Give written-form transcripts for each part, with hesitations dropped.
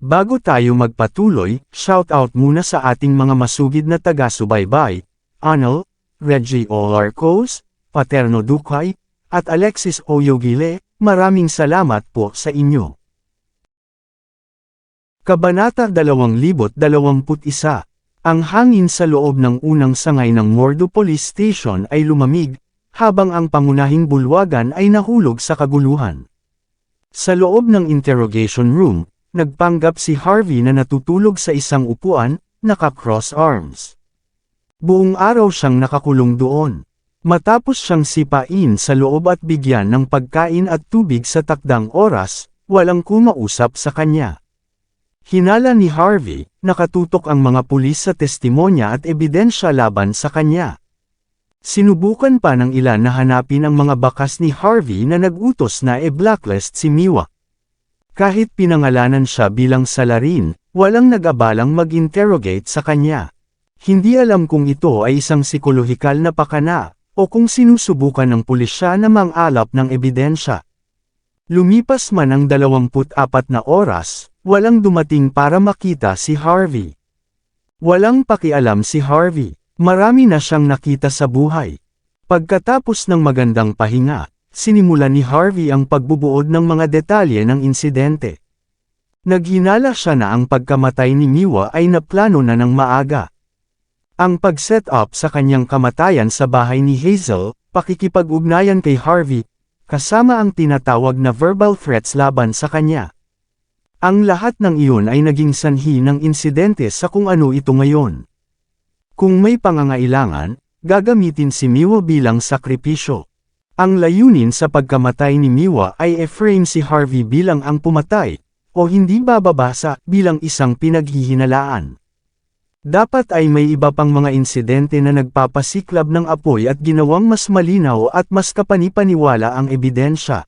Bago tayo magpatuloy, shoutout muna sa ating mga masugid na taga-subaybay, Anel, Reggie Olarcos, Paterno Ducay, at Alexis Oyogile, maraming salamat po sa inyo. Kabanata 2021. Ang hangin sa loob ng unang sangay ng Mordo Police Station ay lumamig, habang ang pangunahing bulwagan ay nahulog sa kaguluhan. Sa loob ng interrogation room, nagpanggap si Harvey na natutulog sa isang upuan, naka-cross arms. Buong araw siyang nakakulong doon. Matapos siyang sipain sa loob at bigyan ng pagkain at tubig sa takdang oras, walang kumausap sa kanya. Hinala ni Harvey, nakatutok ang mga pulis sa testimonya at ebidensya laban sa kanya. Sinubukan pa ng ilan na hanapin ang mga bakas ni Harvey na nag-utos na i-blacklist si Miwa. Kahit pinangalanan siya bilang salarin, walang nag-abalang mag-interrogate sa kanya. Hindi alam kung ito ay isang psikolohikal na pakana, o kung sinusubukan ng pulisya na mang-alap ng ebidensya. Lumipas man ang 24 na oras, walang dumating para makita si Harvey. Walang pakialam si Harvey, marami na siyang nakita sa buhay. Pagkatapos ng magandang pahinga, sinimulan ni Harvey ang pagbubuod ng mga detalye ng insidente. Naghinala siya na ang pagkamatay ni Miwa ay naplano na ng maaga. Ang pag-set up sa kanyang kamatayan sa bahay ni Hazel, pakikipag-ugnayan kay Harvey, kasama ang tinatawag na verbal threats laban sa kanya. Ang lahat ng iyon ay naging sanhi ng insidente sa kung ano ito ngayon. Kung may pangangailangan, gagamitin si Miwa bilang sakripisyo. Ang layunin sa pagkamatay ni Miwa ay i-frame si Harvey bilang ang pumatay, o hindi bababasa bilang isang pinaghihinalaan. Dapat ay may iba pang mga insidente na nagpapasiklab ng apoy at ginawang mas malinaw at mas kapanipaniwala ang ebidensya.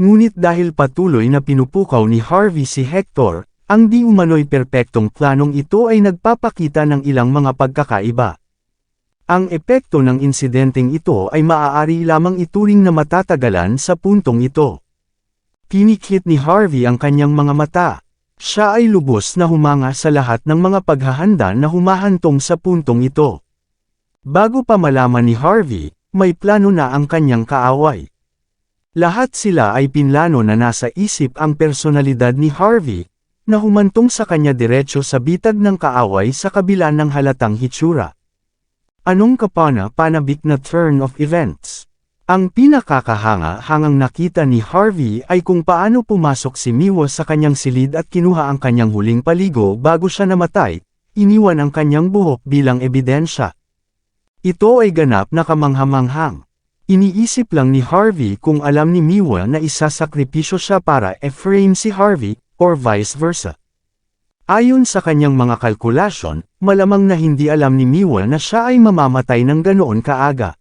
Ngunit dahil patuloy na pinupukaw ni Harvey si Hector, ang di umano'y perpektong planong ito ay nagpapakita ng ilang mga pagkakaiba. Ang epekto ng insidenteng ito ay maaari lamang ituring na matatagalan sa puntong ito. Pinikit ni Harvey ang kanyang mga mata. Siya ay lubos na humanga sa lahat ng mga paghahanda na humahantong sa puntong ito. Bago pa malaman ni Harvey, may plano na ang kanyang kaaway. Lahat sila ay pinlano na nasa isip ang personalidad ni Harvey, na humantong sa kanya diretso sa bitag ng kaaway sa kabila ng halatang hitsura. Anong kapana-panabik na turn of events? Ang pinakakahanga-hangang nakita ni Harvey ay kung paano pumasok si Miwa sa kanyang silid at kinuha ang kanyang huling paligo bago siya namatay, iniwan ang kanyang buhok bilang ebidensya. Ito ay ganap na kamanghamanghang. Iniisip lang ni Harvey kung alam ni Miwa na isasakripisyo siya para i-frame si Harvey, or vice versa. Ayon sa kanyang mga kalkulasyon, malamang na hindi alam ni Miwa na siya ay mamamatay ng ganoon kaaga.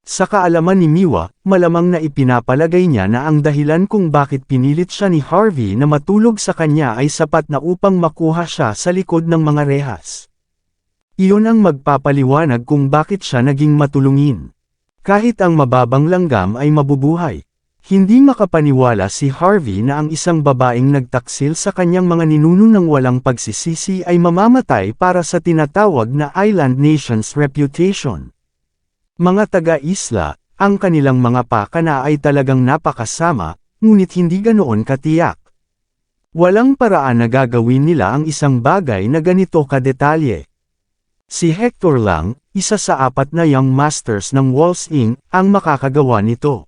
Sa kaalaman ni Miwa, malamang na ipinapalagay niya na ang dahilan kung bakit pinilit siya ni Harvey na matulog sa kanya ay sapat na upang makuha siya sa likod ng mga rehas. Iyon ang magpapaliwanag kung bakit siya naging matulungin. Kahit ang mababang langgam ay mabubuhay. Hindi makapaniwala si Harvey na ang isang babaeng nagtaksil sa kanyang mga ninuno ng walang pagsisisi ay mamamatay para sa tinatawag na island nation's reputation. Mga taga-isla, ang kanilang mga pakana ay talagang napakasama, ngunit hindi ganoon katiyak. Walang paraan na gagawin nila ang isang bagay na ganito kadetalye. Si Hector lang, isa sa 4 na young masters ng Walls Inc., ang makakagawa nito.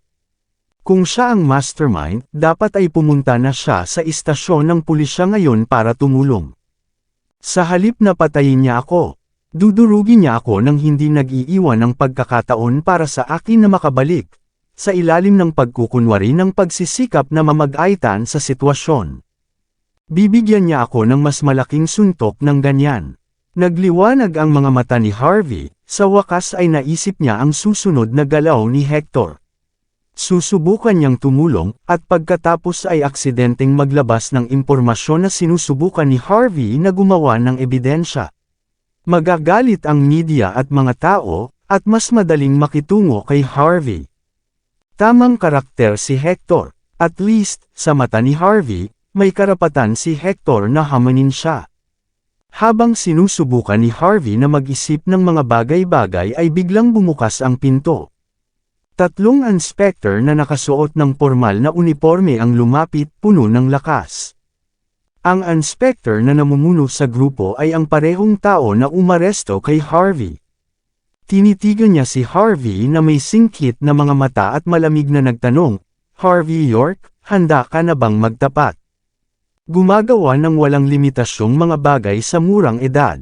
Kung siya ang mastermind, dapat ay pumunta na siya sa istasyon ng pulisya ngayon para tumulong. Sa halip na patayin niya ako, dudurugin niya ako nang hindi nag-iiwan ng pagkakataon para sa akin na makabalik, sa ilalim ng pagkukunwari ng pagsisikap na mamag-aitan sa sitwasyon. Bibigyan niya ako ng mas malaking suntok ng ganyan. Nagliwanag ang mga mata ni Harvey, sa wakas ay naisip niya ang susunod na galaw ni Hector. Susubukan niyang tumulong, at pagkatapos ay aksidenteng maglabas ng impormasyon na sinusubukan ni Harvey na gumawa ng ebidensya. Magagalit ang media at mga tao, at mas madaling makitungo kay Harvey. Tamang karakter si Hector, at least, sa mata ni Harvey, may karapatan si Hector na hamanin siya. Habang sinusubukan ni Harvey na mag-isip ng mga bagay-bagay ay biglang bumukas ang pinto. Tatlong inspector na nakasuot ng pormal na uniforme ang lumapit, puno ng lakas. Ang inspector na namumuno sa grupo ay ang parehong tao na umaresto kay Harvey. Tinitigan niya si Harvey na may singkit na mga mata at malamig na nagtanong, "Harvey York, handa ka na bang magtapat? Gumagawa ng walang limitasyong mga bagay sa murang edad.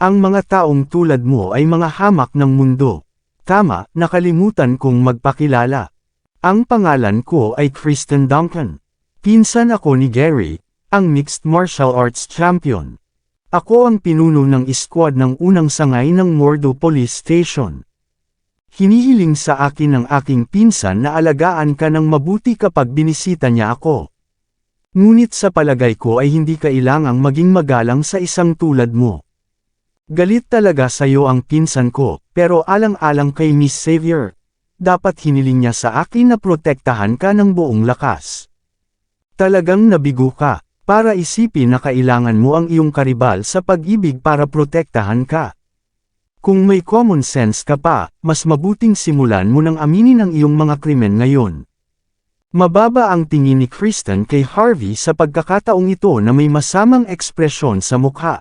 Ang mga taong tulad mo ay mga hamak ng mundo." "Tama, nakalimutan kong magpakilala. Ang pangalan ko ay Kristen Duncan. Pinsan ako ni Gary, ang mixed martial arts champion. Ako ang pinuno ng squad ng unang sangay ng Mordo Police Station. Hinihiling sa akin ng aking pinsan na alagaan ka ng mabuti kapag binisita niya ako. Ngunit sa palagay ko ay hindi kailangang maging magalang sa isang tulad mo. Galit talaga sa iyo ang pinsan ko, pero alang-alang kay Miss Xavier. Dapat hiniling niya sa akin na protektahan ka ng buong lakas. Talagang nabigo ka, para isipin na kailangan mo ang iyong karibal sa pag-ibig para protektahan ka. Kung may common sense ka pa, mas mabuting simulan mo nang aminin ang iyong mga krimen ngayon." Mababa ang tingin ni Kristen kay Harvey sa pagkakataong ito na may masamang ekspresyon sa mukha.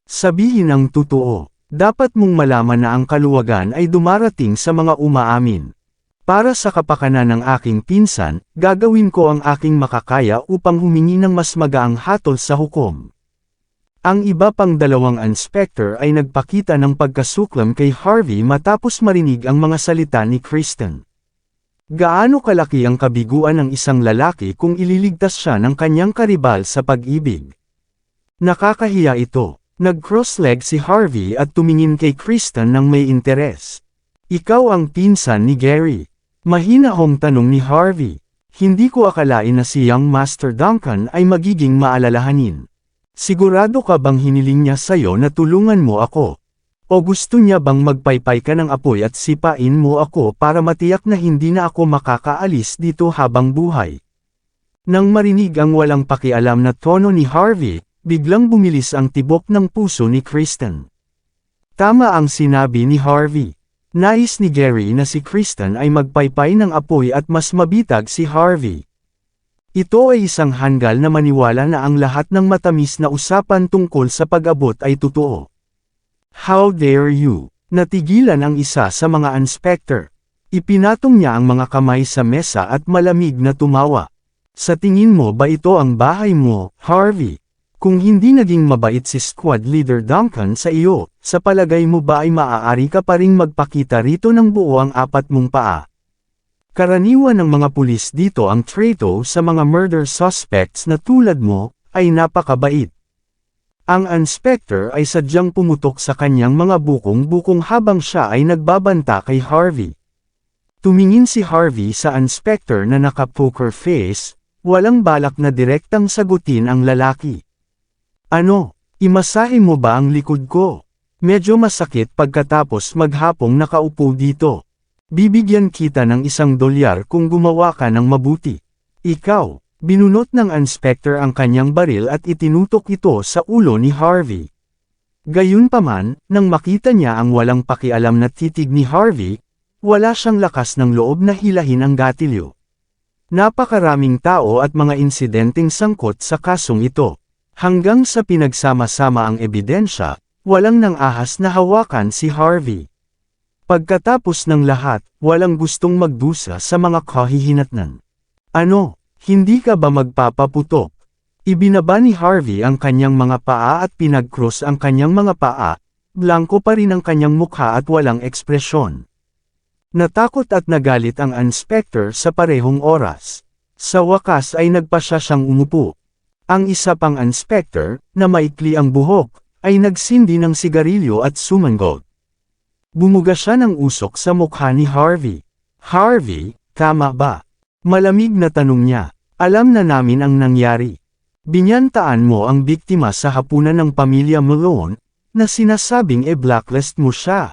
"Sabihin ang totoo. Dapat mong malaman na ang kaluwagan ay dumarating sa mga umaamin. Para sa kapakanan ng aking pinsan, gagawin ko ang aking makakaya upang humingi ng mas magaang hatol sa hukom." Ang iba pang dalawang inspector ay nagpakita ng pagkasuklam kay Harvey matapos marinig ang mga salita ni Kristen. Gaano kalaki ang kabiguan ng isang lalaki kung ililigtas siya ng kanyang karibal sa pag-ibig? Nakakahiya ito. Nag-cross-leg si Harvey at tumingin kay Kristen ng may interes. "Ikaw ang pinsan ni Gary?" Mahinahong tanong ni Harvey. "Hindi ko akalain na si Young Master Duncan ay magiging maalalahanin. Sigurado ka bang hiniling niya sa'yo na tulungan mo ako? O gusto niya bang magpaypay ka ng apoy at sipain mo ako para matiyak na hindi na ako makakaalis dito habang buhay?" Nang marinig ang walang pakialam na tono ni Harvey, biglang bumilis ang tibok ng puso ni Kristen. Tama ang sinabi ni Harvey. Nais ni Gary na si Kristen ay magpaypay ng apoy at mas mabitag si Harvey. Ito ay isang hanggal na maniwala na ang lahat ng matamis na usapan tungkol sa pag-abot ay totoo. "How dare you?" Natigilan ang isa sa mga inspector. Ipinatong niya ang mga kamay sa mesa at malamig na tumawa. "Sa tingin mo ba ito ang bahay mo, Harvey? Kung hindi naging mabait si Squad Leader Duncan sa iyo, sa palagay mo ba ay maaari ka pa ring magpakita rito ng buo ang apat mong paa?" Karaniwan ng mga pulis dito ang trato sa mga murder suspects na tulad mo, ay napakabait. Ang inspector ay sadyang pumutok sa kanyang mga bukong-bukong habang siya ay nagbabanta kay Harvey. Tumingin si Harvey sa inspector na naka-poker face, walang balak na direktang sagutin ang lalaki. "Ano, imasahe mo ba ang likod ko? Medyo masakit pagkatapos maghapong nakaupo dito. Bibigyan kita ng $1 kung gumawa ka ng mabuti." "Ikaw." Binunot ng inspector ang kanyang baril at itinutok ito sa ulo ni Harvey. Gayunpaman, nang makita niya ang walang pakialam na titig ni Harvey, wala siyang lakas ng loob na hilahin ang gatilyo. Napakaraming tao at mga insidenteng sangkot sa kasong ito. Hanggang sa pinagsama-sama ang ebidensya, walang nang ahas na hawakan si Harvey. Pagkatapos ng lahat, walang gustong magdusa sa mga kahihinatnan. "Ano? Hindi ka ba magpapaputok?" Ibinaba ni Harvey ang kanyang mga paa at pinag-cross ang kanyang mga paa, blanko pa rin ang kanyang mukha at walang ekspresyon. Natakot at nagalit ang inspector sa parehong oras. Sa wakas ay nagpasya siyang umupo. Ang isa pang inspector, na maikli ang buhok, ay nagsindi ng sigarilyo at sumangot. Bumuga siya ng usok sa mukha ni Harvey. "Harvey, tama ba?" Malamig na tanong niya. "Alam na namin ang nangyari. Binyantaan mo ang biktima sa hapunan ng pamilya Malone, na sinasabing blacklist mo siya.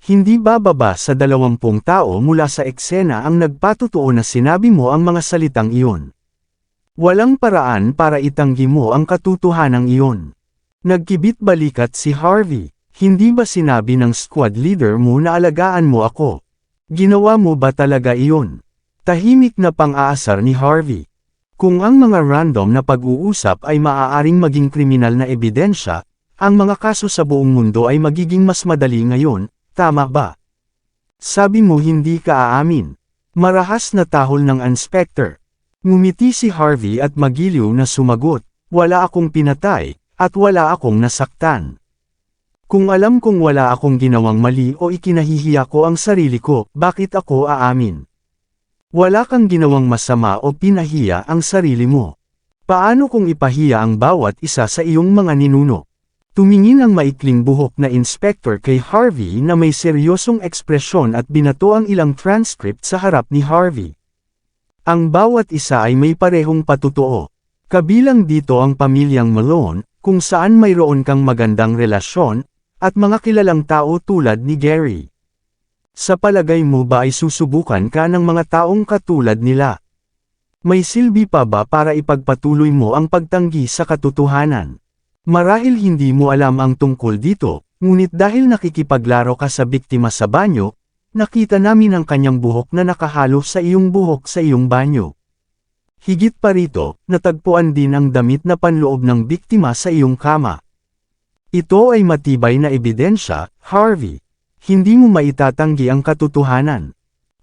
Hindi bababa sa 20 tao mula sa eksena ang nagpatotoo na sinabi mo ang mga salitang iyon. Walang paraan para itanggi mo ang katotohanang iyon. Nagkibit balikat si Harvey. Hindi ba sinabi ng squad leader mo na alagaan mo ako? Ginawa mo ba talaga iyon? Tahimik na pang-aasar ni Harvey. Kung ang mga random na pag-uusap ay maaaring maging kriminal na ebidensya, ang mga kaso sa buong mundo ay magiging mas madali ngayon, tama ba? Sabi mo hindi ka aamin. Marahas na tahol ng inspector. Ngumiti si Harvey at magiliw na sumagot, wala akong pinatay, at wala akong nasaktan. Kung alam kong wala akong ginawang mali o ikinahihiya ko ang sarili ko, bakit ako aamin? Wala kang ginawang masama o pinahiya ang sarili mo. Paano kung ipahiya ang bawat isa sa iyong mga ninuno? Tumingin ang maikling buhok na inspector kay Harvey na may seryosong ekspresyon at binato ang ilang transcript sa harap ni Harvey. Ang bawat isa ay may parehong patutuo. Kabilang dito ang pamilyang Malone, kung saan mayroon kang magandang relasyon, at mga kilalang tao tulad ni Gary. Sa palagay mo ba ay susubukan ka ng mga taong katulad nila? May silbi pa ba para ipagpatuloy mo ang pagtanggi sa katotohanan? Marahil hindi mo alam ang tungkol dito, ngunit dahil nakikipaglaro ka sa biktima sa banyo, nakita namin ang kanyang buhok na nakahalo sa iyong buhok sa iyong banyo. Higit pa rito, natagpuan din ang damit na panloob ng biktima sa iyong kama. Ito ay matibay na ebidensya, Harvey. Hindi mo maitatanggi ang katotohanan.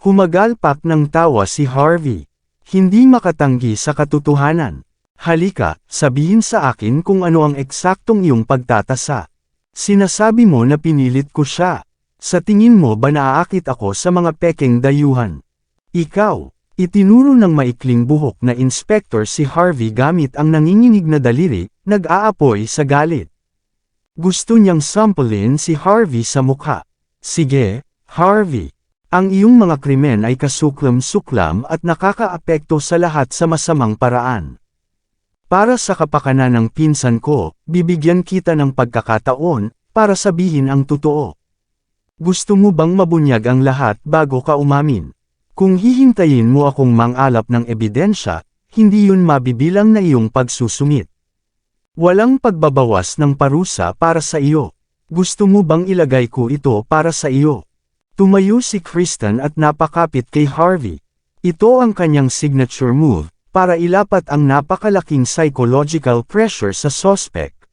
Humagalpak ng tawa si Harvey. Hindi makatanggi sa katotohanan. Halika, sabihin sa akin kung ano ang eksaktong iyong pagtatasa. Sinasabi mo na pinilit ko siya. Sa tingin mo ba naaakit ako sa mga pekeng dayuhan? Ikaw, itinuro ng maikling buhok na inspector si Harvey gamit ang nanginginig na daliri, nag-aapoy sa galit. Gusto niyang samplein si Harvey sa mukha. Sige, Harvey. Ang iyong mga krimen ay kasuklam-suklam at nakakaapekto sa lahat sa masamang paraan. Para sa kapakanan ng pinsan ko, bibigyan kita ng pagkakataon, para sabihin ang totoo. Gusto mo bang mabunyag ang lahat bago ka umamin? Kung hihintayin mo akong mangalap ng ebidensya, hindi yun mabibilang na iyong pagsusumit. Walang pagbabawas ng parusa para sa iyo. Gusto mo bang ilagay ko ito para sa iyo? Tumayo si Kristen at napakapit kay Harvey. Ito ang kanyang signature move, para ilapat ang napakalaking psychological pressure sa suspect.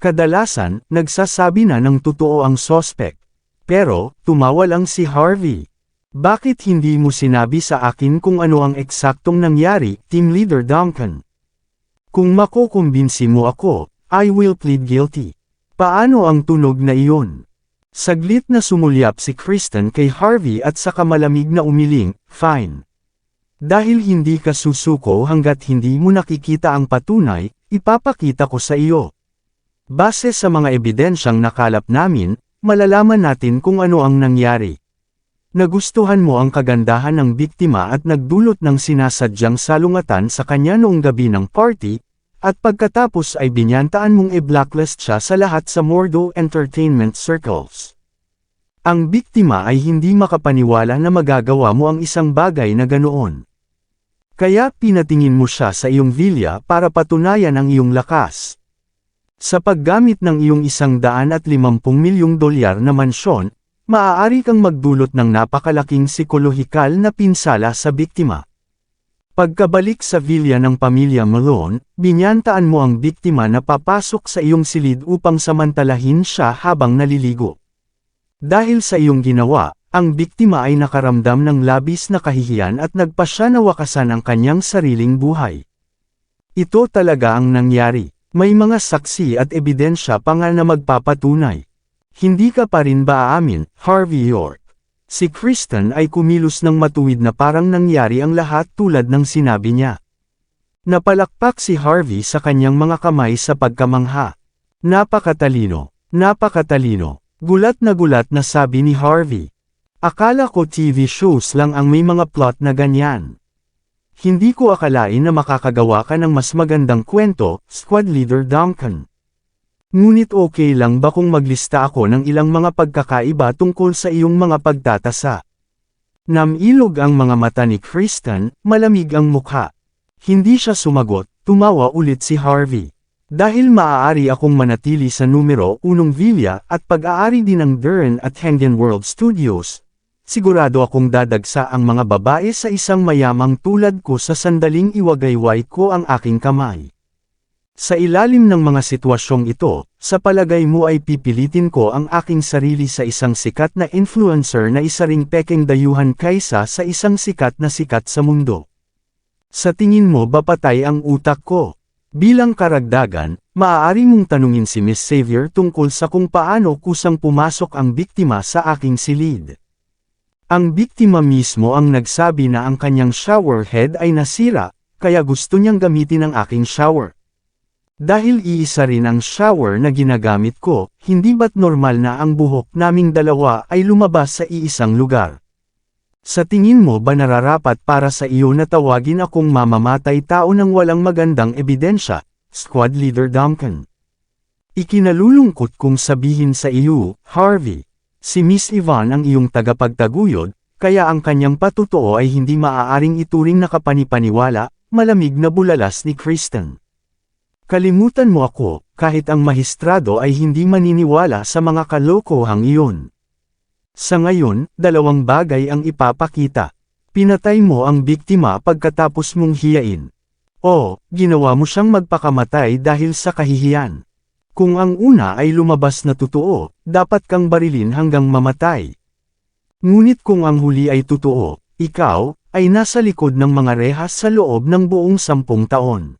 Kadalasan, nagsasabi na ng totoo ang suspect. Pero, tumawa lang si Harvey. Bakit hindi mo sinabi sa akin kung ano ang eksaktong nangyari, Team Leader Duncan? Kung makukumbinsi mo ako, I will plead guilty. Paano ang tunog na iyon? Saglit na sumulyap si Kristen kay Harvey at saka malamig na umiling, fine. Dahil hindi ka susuko hanggat hindi mo nakikita ang patunay, ipapakita ko sa iyo. Base sa mga ebidensyang nakalap namin, malalaman natin kung ano ang nangyari. Nagustuhan mo ang kagandahan ng biktima at nagdulot ng sinasadyang salungatan sa kanya noong gabi ng party, at pagkatapos ay binyantaan mong i-blacklist siya sa lahat sa Mordo Entertainment Circles. Ang biktima ay hindi makapaniwala na magagawa mo ang isang bagay na ganoon. Kaya pinatingin mo siya sa iyong vilya para patunayan ang iyong lakas. Sa paggamit ng iyong $150 milyong na mansyon, maaari kang magdulot ng napakalaking psikolohikal na pinsala sa biktima. Pagkabalik sa villa ng pamilya Malone, binyantaan mo ang biktima na papasok sa iyong silid upang samantalahin siya habang naliligo. Dahil sa iyong ginawa, ang biktima ay nakaramdam ng labis na kahihiyan at nagpasya na wakasan ang kanyang sariling buhay. Ito talaga ang nangyari. May mga saksi at ebidensya pa nga na magpapatunay. Hindi ka pa rin ba aamin, Harvey York? Si Kristen ay kumilos ng matuwid na parang nangyari ang lahat tulad ng sinabi niya. Napalakpak si Harvey sa kanyang mga kamay sa pagkamangha. Napakatalino, napakatalino. Gulat na sabi ni Harvey. Akala ko TV shows lang ang may mga plot na ganyan. Hindi ko akalain na makakagawa ka ng mas magandang kwento, Squad Leader Duncan. Ngunit okay lang ba kung maglista ako ng ilang mga pagkakaiba tungkol sa iyong mga pagtatasa? Namilog ang mga mata ni Kristen, malamig ang mukha. Hindi siya sumagot, tumawa ulit si Harvey. Dahil maaari akong manatili sa numero 1 Villa at pag-aari din ng Dern at Hengen World Studios, sigurado akong dadagsa ang mga babae sa isang mayamang tulad ko sa sandaling iwagayway ko ang aking kamay. Sa ilalim ng mga sitwasyong ito, sa palagay mo ay pipilitin ko ang aking sarili sa isang sikat na influencer na isa ring pekeng dayuhan kaysa sa isang sikat sa mundo. Sa tingin mo ba patay ang utak ko? Bilang karagdagan, maaari mong tanungin si Miss Xavier tungkol sa kung paano kusang pumasok ang biktima sa aking silid. Ang biktima mismo ang nagsabi na ang kanyang shower head ay nasira, kaya gusto niyang gamitin ang aking shower. Dahil iisa rin ang shower na ginagamit ko, hindi ba't normal na ang buhok naming dalawa ay lumabas sa iisang lugar? Sa tingin mo ba nararapat para sa iyo na tawagin akong mamamatay tao ng walang magandang ebidensya, Squad Leader Duncan? Ikinalulungkot kong sabihin sa iyo, Harvey, si Miss Yvonne ang iyong tagapagtaguyod, kaya ang kanyang patutuo ay hindi maaaring ituring na kapanipaniwala, malamig na bulalas ni Kristen. Kalimutan mo ako, kahit ang mahistrado ay hindi maniniwala sa mga kalokohang iyon. Sa ngayon, dalawang bagay ang ipapakita. Pinatay mo ang biktima pagkatapos mong hiyain. O, ginawa mo siyang magpakamatay dahil sa kahihiyan. Kung ang una ay lumabas na totoo, dapat kang barilin hanggang mamatay. Ngunit kung ang huli ay totoo, ikaw, ay nasa likod ng mga rehas sa loob ng buong 10 taon.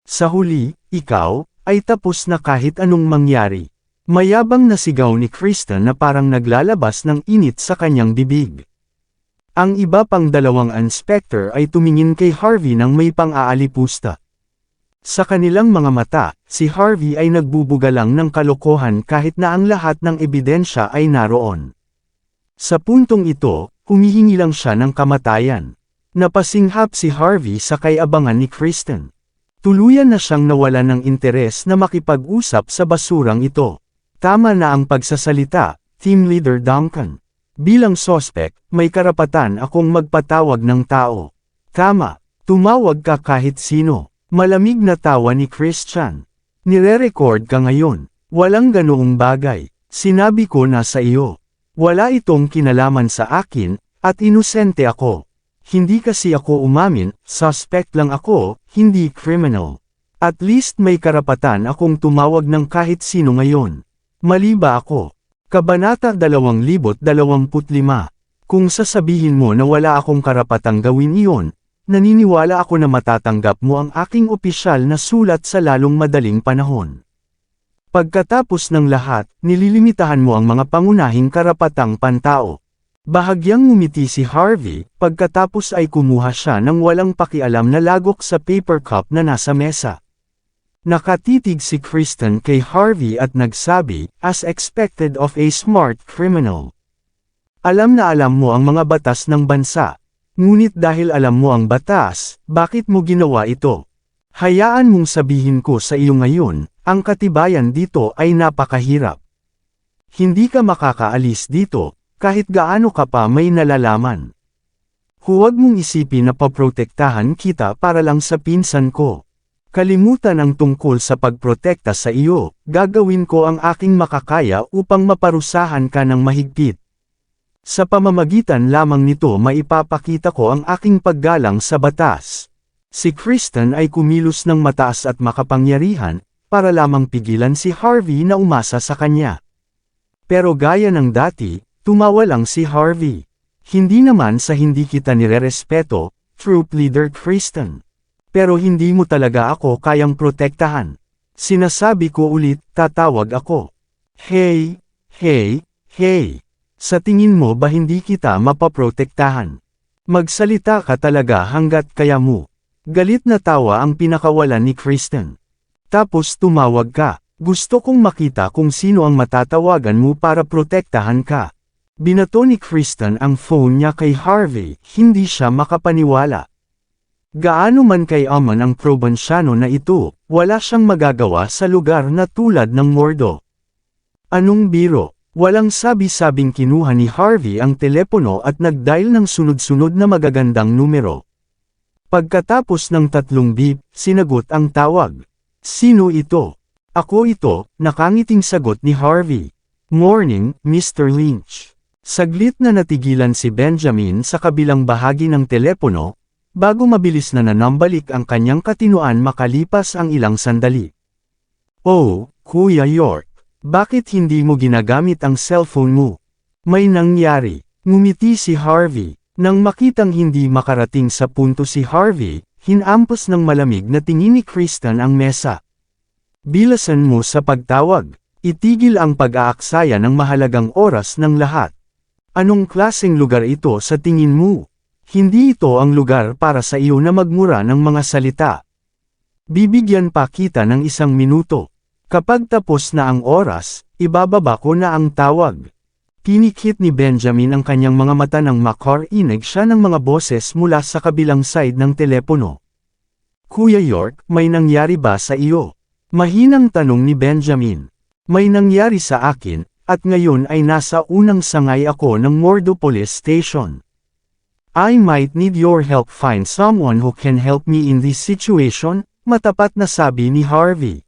Sa huli, ikaw, ay tapos na kahit anong mangyari. Mayabang na sigaw ni Kristen na parang naglalabas ng init sa kanyang bibig. Ang iba pang dalawang inspector ay tumingin kay Harvey ng may pang-aalipusta. Sa kanilang mga mata, si Harvey ay nagbubugalang ng kalokohan kahit na ang lahat ng ebidensya ay naroon. Sa puntong ito, humihingi lang siya ng kamatayan. Napasinghap si Harvey sa kay-abangan ni Kristen. Tuluyan na siyang nawalan ng interes na makipag-usap sa basurang ito. Tama na ang pagsasalita, Team Leader Duncan. Bilang sospek, may karapatan akong magpatawag ng tao. Tama, tumawag ka kahit sino. Malamig na tawa ni Christian. Nire-record ka ngayon. Walang ganoong bagay. Sinabi ko na sa iyo. Wala itong kinalaman sa akin, at inosente ako. Hindi kasi ako umamin, suspect lang ako, hindi criminal. At least may karapatan akong tumawag ng kahit sino ngayon. Mali ba ako? Kabanata 2025. Kung sasabihin mo na wala akong karapatang gawin iyon, naniniwala ako na matatanggap mo ang aking opisyal na sulat sa lalong madaling panahon. Pagkatapos ng lahat, nililimitahan mo ang mga pangunahing karapatang pantao. Bahagyang ngumiti si Harvey, pagkatapos ay kumuha siya ng walang pakialam na lagok sa paper cup na nasa mesa. Nakatitig si Kristen kay Harvey at nagsabi, as expected of a smart criminal. Alam na alam mo ang mga batas ng bansa. Ngunit dahil alam mo ang batas, bakit mo ginawa ito? Hayaan mong sabihin ko sa iyo ngayon, ang katibayan dito ay napakahirap. Hindi ka makakaalis dito, kahit gaano ka pa may nalalaman. Huwag mong isipin na paprotektahan kita para lang sa pinsan ko. Kalimutan ang tungkol sa pagprotekta sa iyo, gagawin ko ang aking makakaya upang maparusahan ka ng mahigpit. Sa pamamagitan lamang nito maipapakita ko ang aking paggalang sa batas. Si Kristen ay kumilos ng mataas at makapangyarihan, para lamang pigilan si Harvey na umasa sa kanya. Pero gaya ng dati, tumawa lang si Harvey. Hindi naman sa hindi kita nirerespeto, Troop Leader Kristen. Pero hindi mo talaga ako kayang protektahan. Sinasabi ko ulit, tatawag ako. Hey, hey, hey. Sa tingin mo ba hindi kita mapaprotektahan? Magsalita ka talaga hanggat kaya mo. Galit na tawa ang pinakawalan ni Kristen. Tapos tumawag ka. Gusto kong makita kung sino ang matatawagan mo para protektahan ka. Binato ni Kristen ang phone niya kay Harvey, hindi siya makapaniwala. Gaano man kayaman ang probinsyano na ito, wala siyang magagawa sa lugar na tulad ng Mordo. Anong biro? Walang sabi-sabing kinuha ni Harvey ang telepono at nag-dial ng sunod-sunod na magagandang numero. Pagkatapos ng 3 beep, sinagot ang tawag. Sino ito? Ako ito, nakangiting sagot ni Harvey. Morning, Mr. Lynch. Saglit na natigilan si Benjamin sa kabilang bahagi ng telepono, bago mabilis na nanambalik ang kanyang katinoan makalipas ang ilang sandali. Oh, Kuya York, bakit hindi mo ginagamit ang cellphone mo? May nangyari. Ngumiti si Harvey. Nang makitang hindi makarating sa punto si Harvey, hinampos ng malamig na tingin ni Kristen ang mesa. Bilasan mo sa pagtawag. Itigil ang pag-aaksaya ng mahalagang oras ng lahat. Anong klaseng lugar ito sa tingin mo? Hindi ito ang lugar para sa iyo na magmura ng mga salita. Bibigyan pa kita ng 1 minuto. Kapag tapos na ang oras, ibababa ko na ang tawag. Pinikit ni Benjamin ang kanyang mga mata nang makarinig siya ng mga boses mula sa kabilang side ng telepono. Kuya York, may nangyari ba sa iyo? Mahinang tanong ni Benjamin. May nangyari sa akin, at ngayon ay nasa unang sangay ako ng Mordo Police Station. I might need your help find someone who can help me in this situation, matapat na sabi ni Harvey.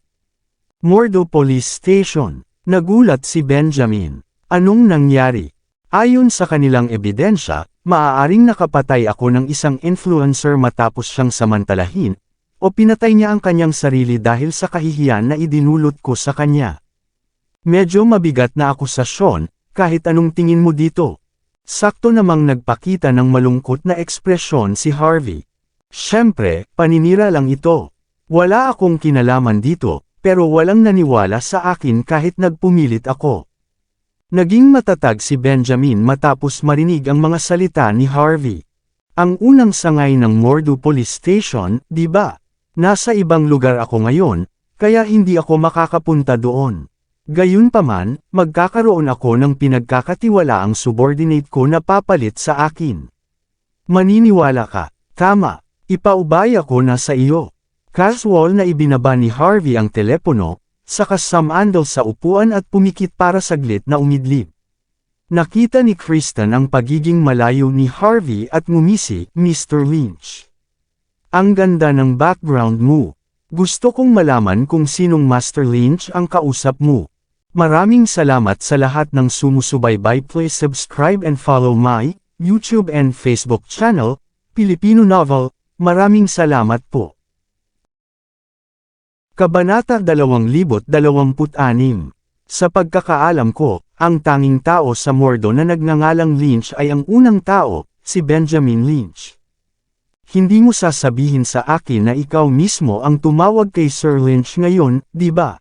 Mordo Police Station. Nagulat si Benjamin. Anong nangyari? Ayon sa kanilang ebidensya, maaaring nakapatay ako ng isang influencer matapos siyang samantalahin, o pinatay niya ang kanyang sarili dahil sa kahihiyan na idinulot ko sa kanya. Medyo mabigat na akusasyon, kahit anong tingin mo dito. Sakto namang nagpakita ng malungkot na ekspresyon si Harvey. Siyempre, paninira lang ito. Wala akong kinalaman dito, pero walang naniwala sa akin kahit nagpumilit ako. Naging matatag si Benjamin matapos marinig ang mga salita ni Harvey. Ang unang sangay ng Mordo Police Station, di ba? Nasa ibang lugar ako ngayon, kaya hindi ako makakapunta doon. Gayunpaman, magkakaroon ako ng pinagkakatiwalaang subordinate ko na papalit sa akin. Maniniwala ka, tama, ipaubaya ko na sa iyo. Casual na ibinaba ni Harvey ang telepono, saka sumandal sa upuan at pumikit para saglit na umidlip. Nakita ni Kristen ang pagiging malayo ni Harvey at ngumisi, Mr. Lynch. Ang ganda ng background mo. Gusto kong malaman kung sinong Master Lynch ang kausap mo. Maraming salamat sa lahat ng sumusubaybay. Please subscribe and follow my YouTube and Facebook channel, Pilipino Novel. Maraming salamat po. Kabanata 2026. Sa pagkakaalam ko, ang tanging tao sa Mordo na nagngangalang Lynch ay ang unang tao, si Benjamin Lynch. Hindi mo sasabihin sa akin na ikaw mismo ang tumawag kay Sir Lynch ngayon, di ba?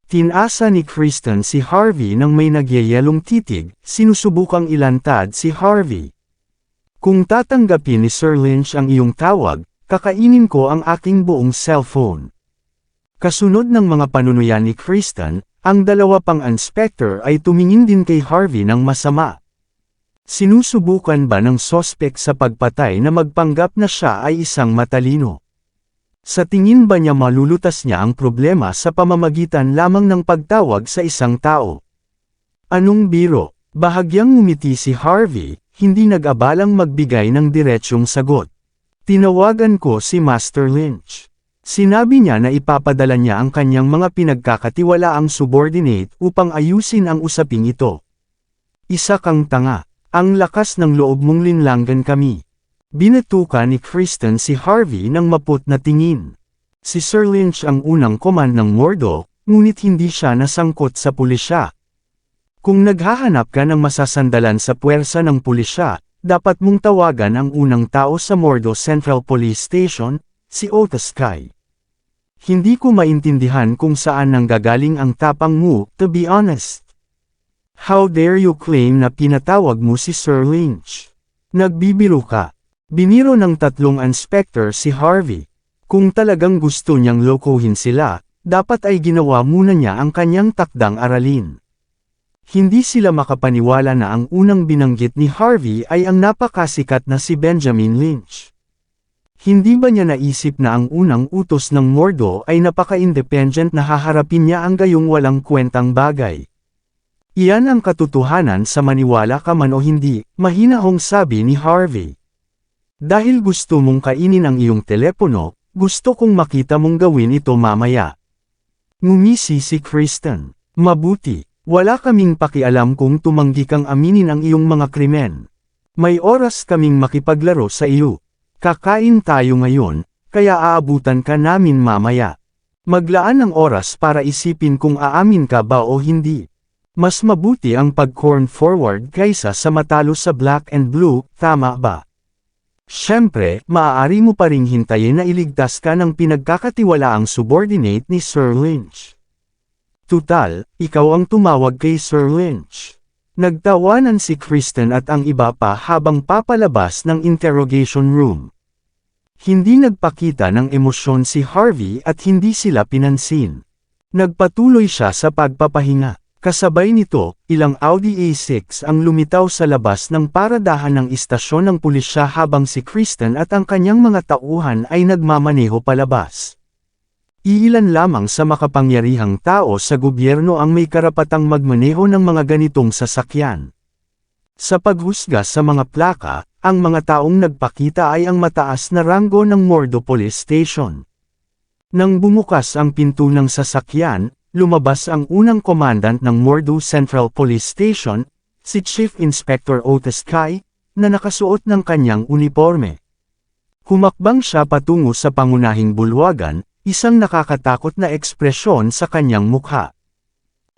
Tinasa ni Kristen si Harvey nang may nagyayelong titig, sinusubukang ilantad si Harvey. Kung tatanggapin ni Sir Lynch ang iyong tawag, kakainin ko ang aking buong cellphone. Kasunod ng mga panunuyan ni Kristen, ang dalawa pang inspector ay tumingin din kay Harvey ng masama. Sinusubukan ba ng sospek sa pagpatay na magpanggap na siya ay isang matalino? Sa tingin ba niya malulutas niya ang problema sa pamamagitan lamang ng pagtawag sa isang tao? Anong biro? Bahagyang ngumiti si Harvey, hindi nag-abalang magbigay ng diretsyong sagot. Tinawagan ko si Master Lynch. Sinabi niya na ipapadala niya ang kanyang mga pinagkakatiwalaang subordinate upang ayusin ang usaping ito. Isa kang tanga. Ang lakas ng loob mong linlanggan kami. Binatukan ni Kristen si Harvey ng maput na tingin. Si Sir Lynch ang unang command ng Mordo, ngunit hindi siya nasangkot sa pulisya. Kung naghahanap ka ng masasandalan sa puwersa ng pulisya, dapat mong tawagan ang unang tao sa Mordo Central Police Station, si Otis Kai. Hindi ko maintindihan kung saan nanggagaling ang tapang mo, to be honest. How dare you claim na pinatawag mo si Sir Lynch? Nagbibiro ka. Biniro ng 3 inspector si Harvey. Kung talagang gusto niyang lokohin sila, dapat ay ginawa muna niya ang kanyang takdang aralin. Hindi sila makapaniwala na ang unang binanggit ni Harvey ay ang napakasikat na si Benjamin Lynch. Hindi ba niya naisip na ang unang utos ng Mordo ay napaka-independent na haharapin niya ang gayong walang kwentang bagay? Iyan ang katotohanan sa maniwala ka man o hindi, mahinahong sabi ni Harvey. Dahil gusto mong kainin ang iyong telepono, gusto kong makita mong gawin ito mamaya. Ngumisi si Kristen. Mabuti, wala kaming pakialam kung tumanggi kang aminin ang iyong mga krimen. May oras kaming makipaglaro sa iyo. Kakain tayo ngayon, kaya aabutan ka namin mamaya. Maglaan ng oras para isipin kung aamin ka ba o hindi. Mas mabuti ang pag-corn forward kaysa sa matalo sa black and blue, tama ba? Siyempre, maaari mo pa ring hintayin na iligtas ka ng pinagkakatiwalaang subordinate ni Sir Lynch. Tutal, ikaw ang tumawag kay Sir Lynch. Nagtawanan si Kristen at ang iba pa habang papalabas ng interrogation room. Hindi nagpakita ng emosyon si Harvey at hindi sila pinansin. Nagpatuloy siya sa pagpapahinga. Kasabay nito, ilang Audi A6 ang lumitaw sa labas ng paradahan ng istasyon ng pulisya habang si Kristen at ang kanyang mga tauhan ay nagmamaneho palabas. Iilan lamang sa makapangyarihang tao sa gobyerno ang may karapatang magmaneho ng mga ganitong sasakyan. Sa paghusga sa mga plaka, ang mga taong nagpakita ay ang mataas na ranggo ng Mordo Police Station. Nang bumukas ang pinto ng sasakyan, lumabas ang unang commandant ng Mordo Central Police Station, si Chief Inspector Otis Kai, na nakasuot ng kanyang uniforme. Humakbang siya patungo sa pangunahing bulwagan, isang nakakatakot na ekspresyon sa kanyang mukha.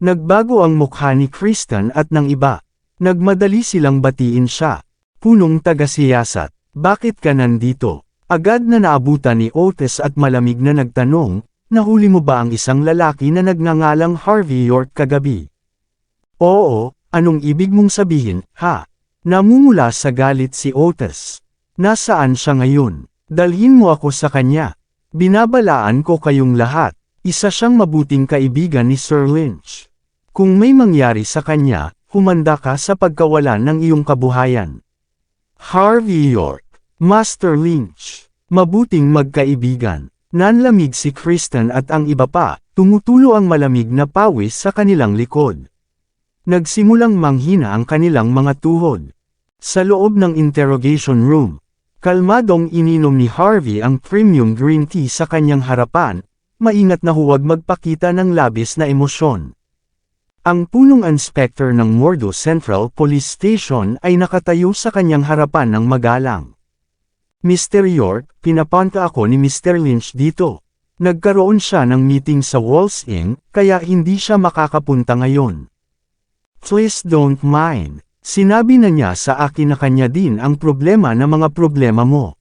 Nagbago ang mukha ni Kristen at ng iba. Nagmadali silang batiin siya. Punong tagasiyasat, bakit ka nandito? Agad na naabutan ni Otis at malamig na nagtanong, nahuli mo ba ang isang lalaki na nagngangalang Harvey York kagabi? Oo, anong ibig mong sabihin, ha? Namumula sa galit si Otis. Nasaan siya ngayon? Dalhin mo ako sa kanya. Binabalaan ko kayong lahat. Isa siyang mabuting kaibigan ni Sir Lynch. Kung may mangyari sa kanya, humanda ka sa pagkawalan ng iyong kabuhayan. Harvey York, Master Lynch, mabuting magkaibigan. Nanlamig si Kristen at ang iba pa, tumutulo ang malamig na pawis sa kanilang likod. Nagsimulang manghina ang kanilang mga tuhod. Sa loob ng interrogation room, kalmadong ininom ni Harvey ang premium green tea sa kanyang harapan, maingat na huwag magpakita ng labis na emosyon. Ang punong inspector ng Mordo Central Police Station ay nakatayo sa kanyang harapan ng magalang. Mr. York, pinapunta ako ni Mr. Lynch dito. Nagkaroon siya ng meeting sa Walls Inn, kaya hindi siya makakapunta ngayon. Please don't mind. Sinabi na niya sa akin na kanya din ang problema na mga problema mo.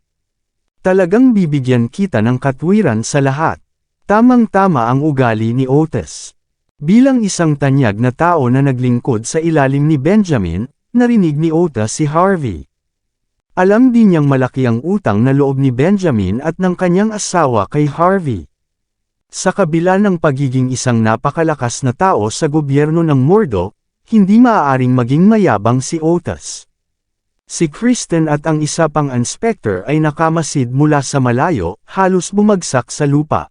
Talagang bibigyan kita ng katwiran sa lahat. Tamang-tama ang ugali ni Otis. Bilang isang tanyag na tao na naglingkod sa ilalim ni Benjamin, narinig ni Otis si Harvey. Alam din niyang malaki ang utang na loob ni Benjamin at ng kanyang asawa kay Harvey. Sa kabila ng pagiging isang napakalakas na tao sa gobyerno ng Mordo, hindi maaaring maging mayabang si Otis. Si Kristen at ang isa pang inspector ay nakamasid mula sa malayo, halos bumagsak sa lupa.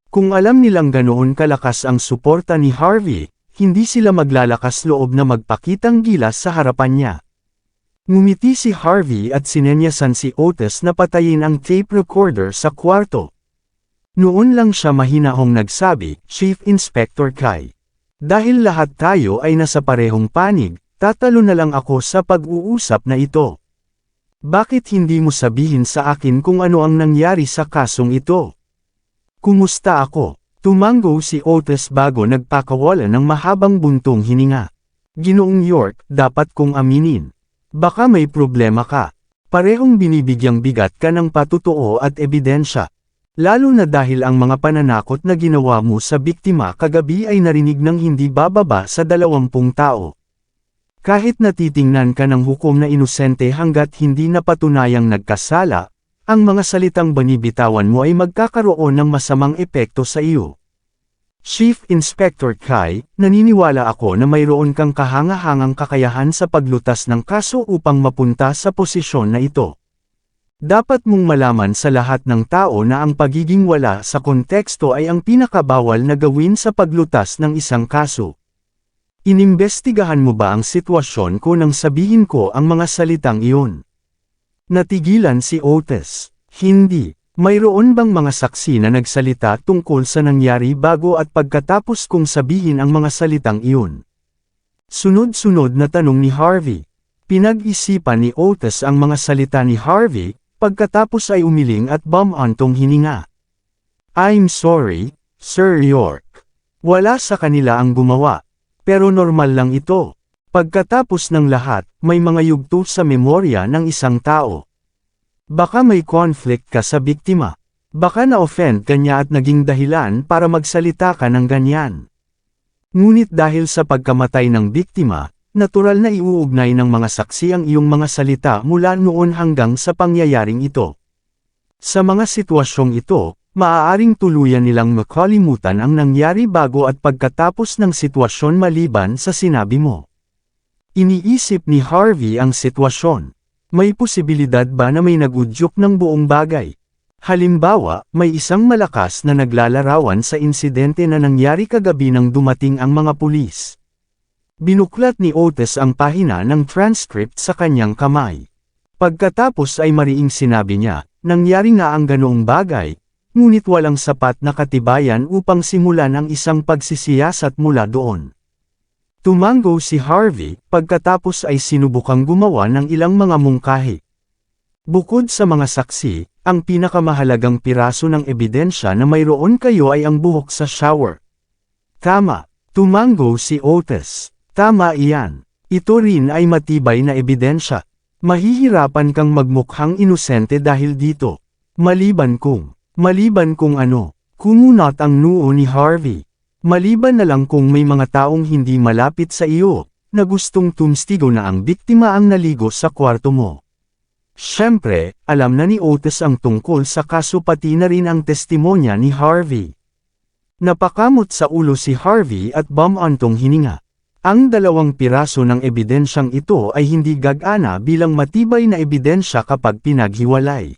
Kung alam nilang ganoon kalakas ang suporta ni Harvey, hindi sila maglalakas loob na magpakitang gilas sa harapan niya. Ngumiti si Harvey at sinenyasan si Otis na patayin ang tape recorder sa kwarto. Noon lang siya mahinahong nagsabi, Chief Inspector Kai. Dahil lahat tayo ay nasa parehong panig, tatalo na lang ako sa pag-uusap na ito. Bakit hindi mo sabihin sa akin kung ano ang nangyari sa kasong ito? Kumusta ako? Tumango si Otis bago nagpakawala ng mahabang buntong hininga. Ginoong York, dapat kong aminin. Baka may problema ka. Parehong binibigyang bigat ka ng patutuo at ebidensya. Lalo na dahil ang mga pananakot na ginawa mo sa biktima kagabi ay narinig ng hindi bababa sa 20 tao. Kahit natitingnan ka ng hukom na inosente hanggat hindi napatunayang nagkasala, ang mga salitang banibitawan mo ay magkakaroon ng masamang epekto sa iyo. Chief Inspector Kai, naniniwala ako na mayroon kang kahanga-hangang kakayahan sa paglutas ng kaso upang mapunta sa posisyon na ito. Dapat mong malaman sa lahat ng tao na ang pagiging wala sa konteksto ay ang pinakabawal na gawin sa paglutas ng isang kaso. Inimbestigahan mo ba ang sitwasyon ko nang sabihin ko ang mga salitang iyon? Natigilan si Otis. Hindi. Mayroon bang mga saksi na nagsalita tungkol sa nangyari bago at pagkatapos kong sabihin ang mga salitang iyon? Sunod-sunod na tanong ni Harvey. Pinag-isipan ni Otis ang mga salita ni Harvey, pagkatapos ay umiling at bumantong hininga. I'm sorry, Sir York. Wala sa kanila ang gumawa. Pero normal lang ito. Pagkatapos ng lahat, may mga yugto sa memorya ng isang tao. Baka may conflict ka sa biktima. Baka na-offend ka niya at naging dahilan para magsalita ka ng ganyan. Ngunit dahil sa pagkamatay ng biktima, natural na iuugnay ng mga saksi ang iyong mga salita mula noon hanggang sa pangyayaring ito. Sa mga sitwasyong ito, maaaring tuluyan nilang makalimutan ang nangyari bago at pagkatapos ng sitwasyon maliban sa sinabi mo. Iniisip ni Harvey ang sitwasyon. May posibilidad ba na may nagudyok ng buong bagay? Halimbawa, may isang malakas na naglalarawan sa insidente na nangyari kagabi nang dumating ang mga pulis. Binuklat ni Otis ang pahina ng transcript sa kanyang kamay. Pagkatapos ay mariing sinabi niya, nangyari nga ang ganoong bagay, ngunit walang sapat na katibayan upang simulan ang isang pagsisiyasat mula doon. Tumango si Harvey, pagkatapos ay sinubukang gumawa ng ilang mga mungkahi. Bukod sa mga saksi, ang pinakamahalagang piraso ng ebidensya na mayroon kayo ay ang buhok sa shower. Tama, tumango si Otis. Tama iyan. Ito rin ay matibay na ebidensya. Mahihirapan kang magmukhang inosente dahil dito. Maliban kung ano, kumunot ang noo ni Harvey. Maliban na lang kung may mga taong hindi malapit sa iyo, na gustong tumstigo na ang biktima ang naligo sa kwarto mo. Siyempre, alam na ni Otis ang tungkol sa kaso pati na rin ang testimonya ni Harvey. Napakamot sa ulo si Harvey at bumantong hininga. Ang dalawang piraso ng ebidensyang ito ay hindi gagana bilang matibay na ebidensya kapag pinaghiwalay.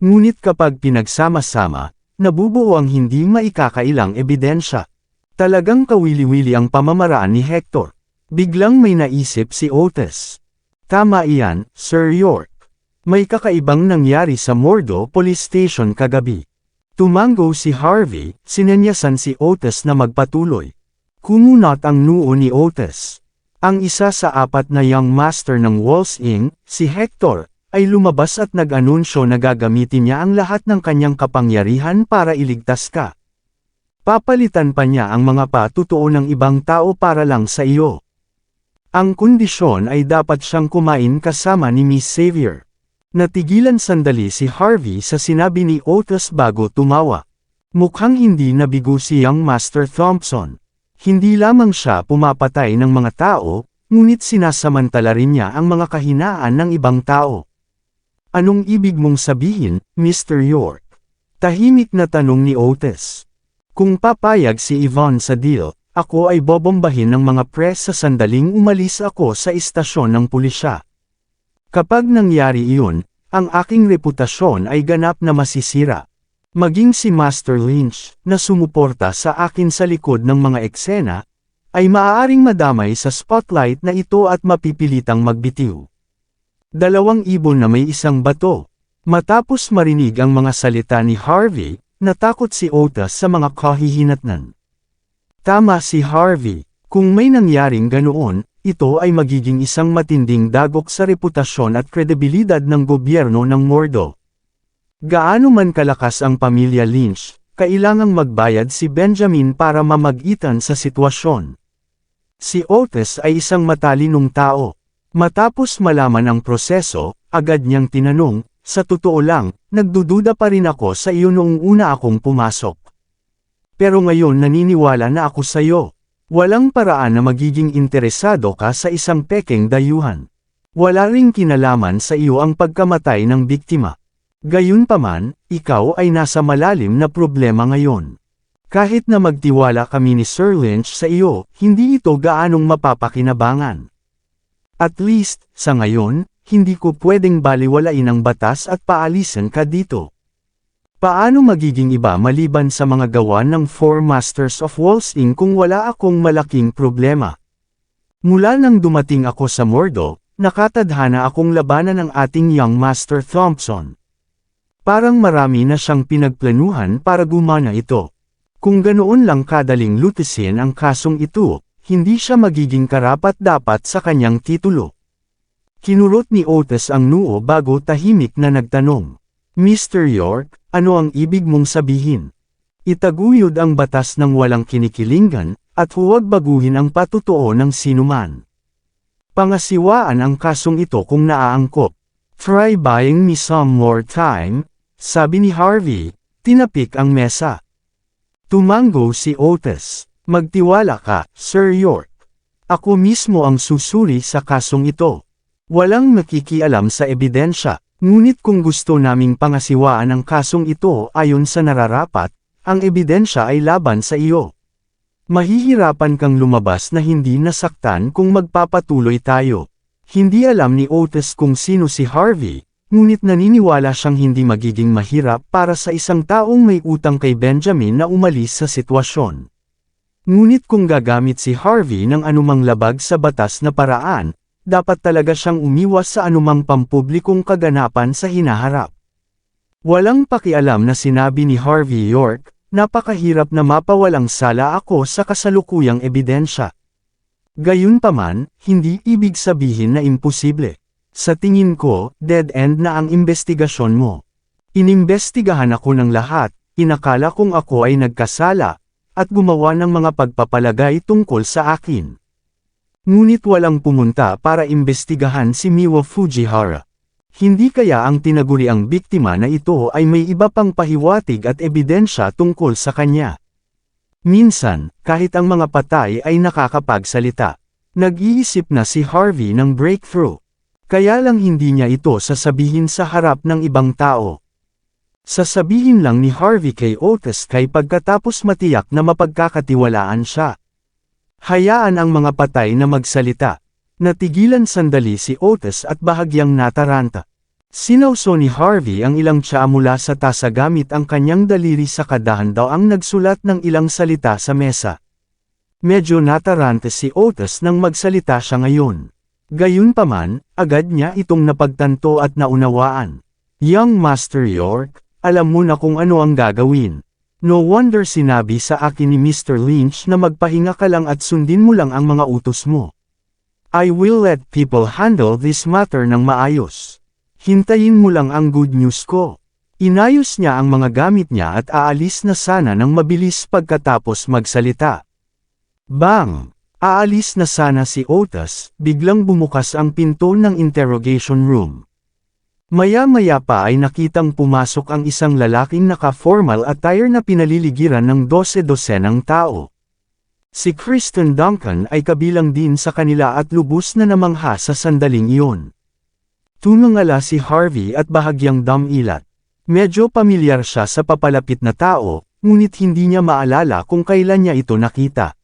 Ngunit kapag pinagsama-sama, nabubuo ang hindi maikakailang ebidensya. Talagang kawili-wili ang pamamaraan ni Hector. Biglang may naisip si Otis. Tama iyan, Sir York. May kakaibang nangyari sa Mordo Police Station kagabi. Tumango si Harvey, sinenyasan si Otis na magpatuloy. Kumunot ang noo ni Otis. Ang isa sa apat na young master ng Walls Inc., si Hector, ay lumabas at nag-anunsyo na gagamitin niya ang lahat ng kanyang kapangyarihan para iligtas ka. Papalitan pa niya ang mga patutuo ng ibang tao para lang sa iyo. Ang kondisyon ay dapat siyang kumain kasama ni Miss Xavier. Natigilan sandali si Harvey sa sinabi ni Otis bago tumawa. Mukhang hindi nabigo si young Master Thompson. Hindi lamang siya pumapatay ng mga tao, ngunit sinasamantala rin niya ang mga kahinaan ng ibang tao. Anong ibig mong sabihin, Mr. York? Tahimik na tanong ni Otis. Kung papayag si Yvonne sa deal, ako ay bobombahin ng mga press sa sandaling umalis ako sa istasyon ng pulisya. Kapag nangyari iyon, ang aking reputasyon ay ganap na masisira. Maging si Master Lynch, na sumuporta sa akin sa likod ng mga eksena, ay maaaring madamay sa spotlight na ito at mapipilitang magbitiw. Dalawang ibon na may isang bato. Matapos marinig ang mga salita ni Harvey, natakot si Otis sa mga kahihinatnan. Tama si Harvey, kung may nangyaring ganoon, ito ay magiging isang matinding dagok sa reputasyon at kredibilidad ng gobyerno ng Mordo. Gaano man kalakas ang pamilya Lynch, kailangang magbayad si Benjamin para mamagitan sa sitwasyon. Si Otis ay isang matalinong tao. Matapos malaman ang proseso, agad niyang tinanong, sa totoo lang, nagdududa pa rin ako sa iyo noong una akong pumasok. Pero ngayon naniniwala na ako sa iyo. Walang paraan na magiging interesado ka sa isang pekeng dayuhan. Wala ring kinalaman sa iyo ang pagkamatay ng biktima. Gayunpaman, ikaw ay nasa malalim na problema ngayon. Kahit na magtiwala kami ni Sir Lynch sa iyo, hindi ito gaanong mapapakinabangan. At least, sa ngayon, hindi ko pwedeng baliwalain ang batas at paalisin ka dito. Paano magiging iba maliban sa mga gawa ng Four Masters of Walls Inc. kung wala akong malaking problema? Mula nang dumating ako sa Mordo, nakatadhana akong labanan ng ating young Master Thompson. Parang marami na siyang pinagplanuhan para gumana ito. Kung ganoon lang kadaling lutisin ang kasong ito, hindi siya magiging karapat-dapat sa kanyang titulo. Kinurot ni Otis ang noo bago tahimik na nagtanong. Mr. York, ano ang ibig mong sabihin? Itaguyod ang batas ng walang kinikilingan, at huwag baguhin ang patutuo ng sinuman. Pangasiwaan ang kasong ito kung naaangkop. Try buying me some more time, sabi ni Harvey, tinapik ang mesa. Tumango si Otis. Magtiwala ka, Sir York. Ako mismo ang susuri sa kasong ito. Walang makikialam sa ebidensya, ngunit kung gusto naming pangasiwaan ang kasong ito ayon sa nararapat, ang ebidensya ay laban sa iyo. Mahihirapan kang lumabas na hindi nasaktan kung magpapatuloy tayo. Hindi alam ni Otis kung sino si Harvey, ngunit naniniwala siyang hindi magiging mahirap para sa isang taong may utang kay Benjamin na umalis sa sitwasyon. Ngunit kung gagamit si Harvey ng anumang labag sa batas na paraan, dapat talaga siyang umiwas sa anumang pampublikong kaganapan sa hinaharap. Walang pakialam na sinabi ni Harvey York, napakahirap na mapawalang sala ako sa kasalukuyang ebidensya. Gayunpaman, hindi ibig sabihin na imposible. Sa tingin ko, dead end na ang investigasyon mo. Inimbestigahan ako ng lahat, inakala kong ako ay nagkasala, at gumawa ng mga pagpapalagay tungkol sa akin. Ngunit walang pumunta para imbestigahan si Miwa Fujihara. Hindi kaya ang tinaguriang biktima na ito ay may iba pang pahiwatig at ebidensya tungkol sa kanya. Minsan, kahit ang mga patay ay nakakapagsalita. Nag-iisip na si Harvey ng breakthrough. Kaya lang hindi niya ito sasabihin sa harap ng ibang tao. Sasabihin lang ni Harvey kay Otis kay pagkatapos matiyak na mapagkakatiwalaan siya. Hayaan ang mga patay na magsalita. Natigilan sandali si Otis at bahagyang nataranta. Sinawso ni Harvey ang ilang tsaa mula sa tasa gamit ang kanyang daliri sa kadahan-daang nagsulat ng ilang salita sa mesa. Medyo nataranta si Otis nang magsalita siya ngayon. Gayunpaman, agad niya itong napagtanto at naunawaan. Young Master York, alam mo na kung ano ang gagawin. No wonder sinabi sa akin ni Mr. Lynch na magpahinga ka lang at sundin mo lang ang mga utos mo. I will let people handle this matter ng maayos. Hintayin mo lang ang good news ko. Inayos niya ang mga gamit niya at aalis na sana ng mabilis pagkatapos magsalita. Bang! Aalis na sana si Otis, biglang bumukas ang pinto ng interrogation room. Maya-maya pa ay nakitang pumasok ang isang lalaking naka-formal attire na pinaliligiran ng 12-dosenang tao. Si Kristen Duncan ay kabilang din sa kanila at lubos na namangha sa sandaling iyon. Tumangala si Harvey at bahagyang damilat. Medyo pamilyar siya sa papalapit na tao, ngunit hindi niya maalala kung kailan niya ito nakita.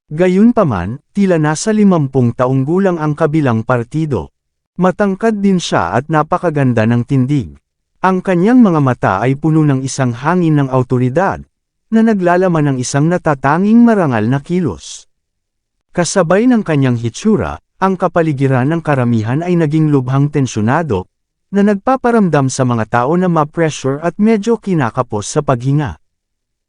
Gayunpaman, tila nasa 50 taong gulang ang kabilang partido. Matangkad din siya at napakaganda ng tindig. Ang kanyang mga mata ay puno ng isang hangin ng awtoridad, na naglalaman ng isang natatanging marangal na kilos. Kasabay ng kanyang hitsura, ang kapaligiran ng karamihan ay naging lubhang tensyonado, na nagpaparamdam sa mga tao na ma-pressure at medyo kinakapos sa paghinga.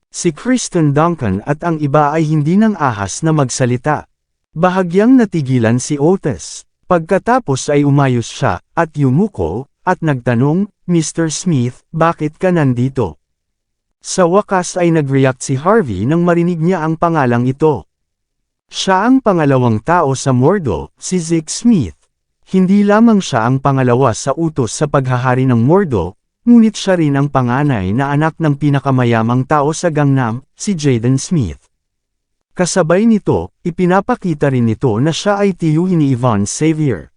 Si Kristen Duncan at ang iba ay hindi nang ahas na magsalita. Bahagyang natigilan si Otis. Pagkatapos ay umayos siya, at yumuko, at nagtanong, Mr. Smith, bakit ka nandito? Sa wakas ay nag-react si Harvey nang marinig niya ang pangalang ito. Siya ang pangalawang tao sa Mordo, si Zeke Smith. Hindi lamang siya ang pangalawa sa utos sa paghahari ng Mordo, ngunit siya rin ang panganay na anak ng pinakamayamang tao sa Gangnam, si Jaden Smith. Kasabay nito, ipinapakita rin nito na siya ay tiyuhin ni Yvonne Xavier.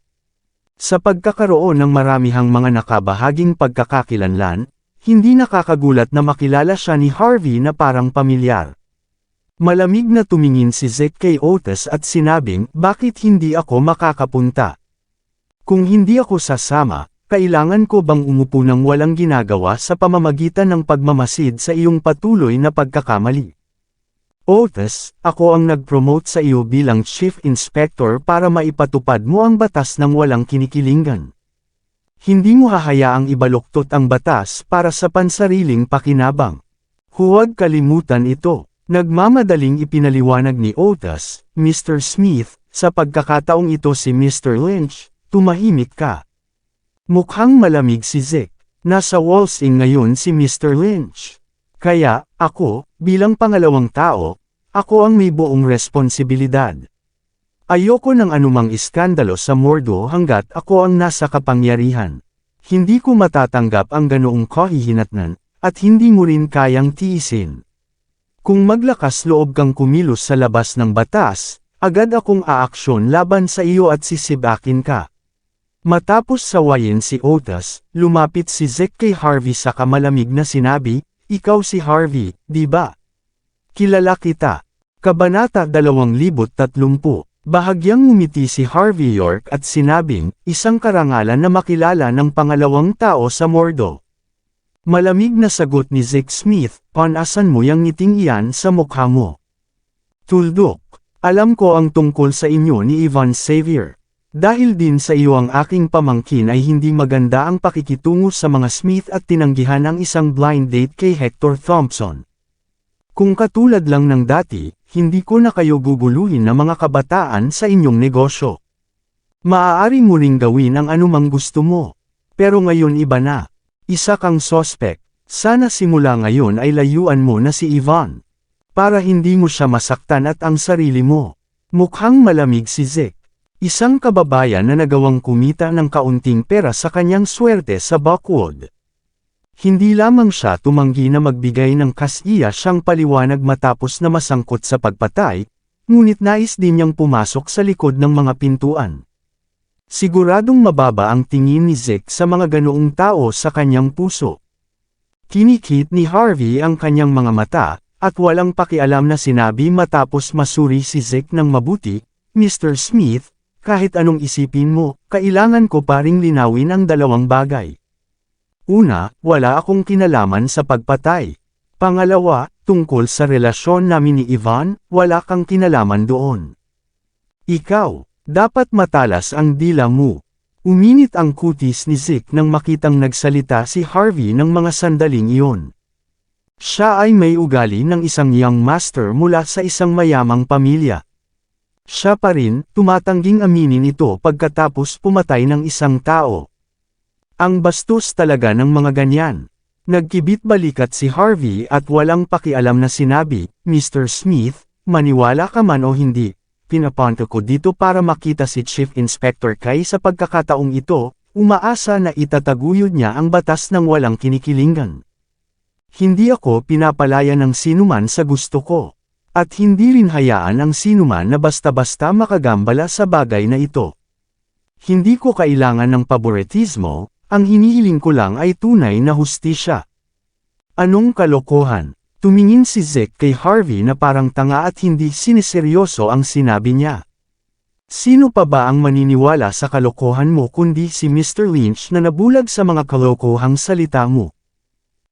Sa pagkakaroon ng maramihang mga nakabahaging pagkakakilanlan, hindi nakakagulat na makilala siya ni Harvey na parang pamilyar. Malamig na tumingin si Zeke kay Otis at sinabing, bakit hindi ako makakapunta? Kung hindi ako sasama, kailangan ko bang umupo ng walang ginagawa sa pamamagitan ng pagmamasid sa iyong patuloy na pagkakamali? Otis, ako ang nag-promote sa iyo bilang Chief Inspector para maipatupad mo ang batas ng walang kinikilingan. Hindi mo hahayaang ibaluktot ang batas para sa pansariling pakinabang. Huwag kalimutan ito. Nagmamadaling ipinaliwanag ni Otis, Mr. Smith, sa pagkakataong ito si Mr. Lynch, tumahimik ka. Mukhang malamig si Zeke. Nasa Walsing ngayon si Mr. Lynch. Kaya, ako, bilang pangalawang tao, ako ang may buong responsibilidad. Ayoko ng anumang iskandalo sa Mordo hanggat ako ang nasa kapangyarihan. Hindi ko matatanggap ang ganoong kahihinatnan, at hindi mo rin kayang tiisin. Kung maglakas loob kang kumilos sa labas ng batas, agad akong aaksyon laban sa iyo at sisibakin ka. Matapos sawayin si Otis, lumapit si Zeke kay Harvey sa kamalamig na sinabi, "Ikaw si Harvey, di ba? Kilala kita." Kabanata 2030. Bahagyang ngumiti si Harvey York at sinabing, isang karangalan na makilala ng pangalawang tao sa Mordo. Malamig na sagot ni Zeke Smith, "Panasan mo yang ngiting iyan sa mukha mo?" Tuldok, "Alam ko ang tungkol sa inyo ni Ivan Xavier. Dahil din sa iyo ang aking pamangkin ay hindi maganda ang pakikitungo sa mga Smith at tinanggihan ang isang blind date kay Hector Thompson. Kung katulad lang ng dati, hindi ko na kayo guguluhin na mga kabataan sa inyong negosyo. Maaari mo ring gawin ang anumang gusto mo. Pero ngayon iba na. Isa kang sospek. Sana simula ngayon ay layuan mo na si Ivan. Para hindi mo siya masaktan at ang sarili mo." Mukhang malamig si Zeke. Isang kababayan na nagawang kumita ng kaunting pera sa kanyang swerte sa Buckwood. Hindi lamang siya tumanggi na magbigay ng kasiya siyang paliwanag matapos na masangkot sa pagpatay, ngunit nais din niyang pumasok sa likod ng mga pintuan. Siguradong mababa ang tingin ni Zeke sa mga ganoong tao sa kanyang puso. Kinikit ni Harvey ang kanyang mga mata, at walang pakialam na sinabi matapos masuri si Zeke ng mabuti, "Mr. Smith, kahit anong isipin mo, kailangan ko pa ring linawin ang dalawang bagay. Una, wala akong kinalaman sa pagpatay. Pangalawa, tungkol sa relasyon namin ni Ivan, wala kang kinalaman doon. Ikaw, dapat matalas ang dila mo." Uminit ang kutis ni Zeke nang makitang nagsalita si Harvey ng mga sandaling iyon. Siya ay may ugali ng isang young master mula sa isang mayamang pamilya. Siya pa rin, tumatangging aminin ito pagkatapos pumatay ng isang tao. Ang bastos talaga ng mga ganyan. Nagkibit balikat si Harvey at walang pakialam na sinabi, "Mr. Smith, maniwala ka man o hindi, pinapunta ko dito para makita si Chief Inspector Kay sa pagkakataong ito, umaasa na itataguyod niya ang batas ng walang kinikilingan. Hindi ako pinapalaya ng sinuman sa gusto ko. At hindi rin hayaan ang sinuman na basta-basta makagambala sa bagay na ito. Hindi ko kailangan ng paboritismo, ang hinihiling ko lang ay tunay na hustisya." Anong kalokohan? Tumingin si Zeke kay Harvey na parang tanga at hindi siniseryoso ang sinabi niya. Sino pa ba ang maniniwala sa kalokohan mo kundi si Mr. Lynch na nabulag sa mga kalokohang salita mo?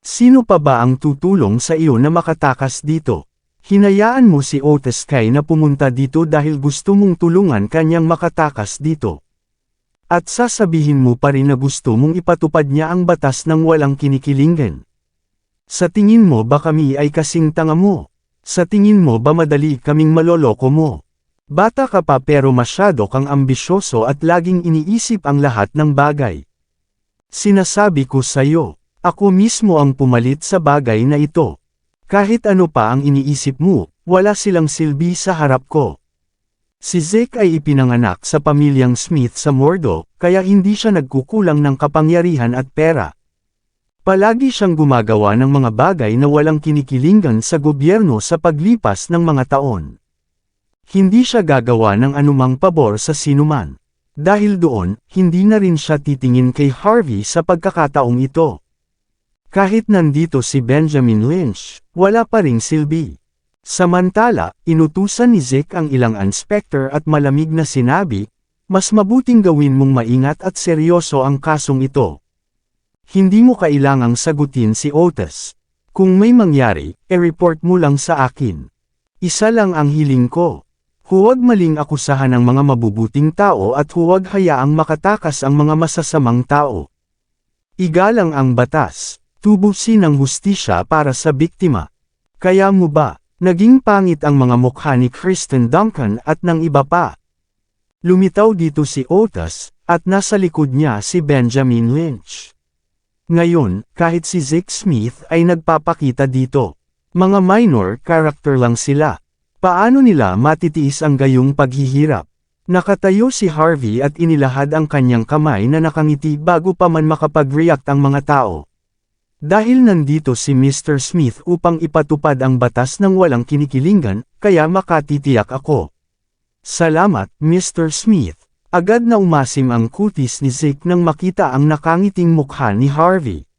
Sino pa ba ang tutulong sa iyo na makatakas dito? Hinayaan mo si Otis Kay na pumunta dito dahil gusto mong tulungan kanyang makatakas dito. At sasabihin mo pa rin na gusto mong ipatupad niya ang batas ng walang kinikilingan. Sa tingin mo ba kami ay kasing tanga mo? Sa tingin mo ba madali kaming maloloko mo? Bata ka pa pero masyado kang ambisyoso at laging iniisip ang lahat ng bagay. Sinasabi ko sa'yo, ako mismo ang pumalit sa bagay na ito. Kahit ano pa ang iniisip mo, wala silang silbi sa harap ko. Si Zeke ay ipinanganak sa pamilyang Smith sa Mordo, kaya hindi siya nagkukulang ng kapangyarihan at pera. Palagi siyang gumagawa ng mga bagay na walang kinikilingan sa gobyerno sa paglipas ng mga taon. Hindi siya gagawa ng anumang pabor sa sinuman. Dahil doon, hindi na rin siya titingin kay Harvey sa pagkakataong ito. Kahit nandito si Benjamin Lynch, wala pa ring silbi. Samantala, inutusan ni Zeke ang ilang inspector at malamig na sinabi, "Mas mabuting gawin mong maingat at seryoso ang kasong ito. Hindi mo kailangang sagutin si Otis. Kung may mangyari, e-report mo lang sa akin. Isa lang ang hiling ko. Huwag maling akusahan ang mga mabubuting tao at huwag hayaang makatakas ang mga masasamang tao. Igalang ang batas. Tubusin ang hustisya para sa biktima. Kaya mo ba, naging pangit ang mga mukha ni Kristen Duncan at ng iba pa? Lumitaw dito si Otis, at nasa likod niya si Benjamin Lynch. Ngayon, kahit si Zeke Smith ay nagpapakita dito. Mga minor character lang sila. Paano nila matitiis ang gayong paghihirap? Nakatayo si Harvey at inilahad ang kanyang kamay na nakangiti bago pa man makapag-react ang mga tao. Dahil nandito si Mr. Smith upang ipatupad ang batas ng walang kinikilingan, kaya makatitiyak ako. Salamat, Mr. Smith. Agad na umasim ang kutis ni Zeke nang makita ang nakangiting mukha ni Harvey.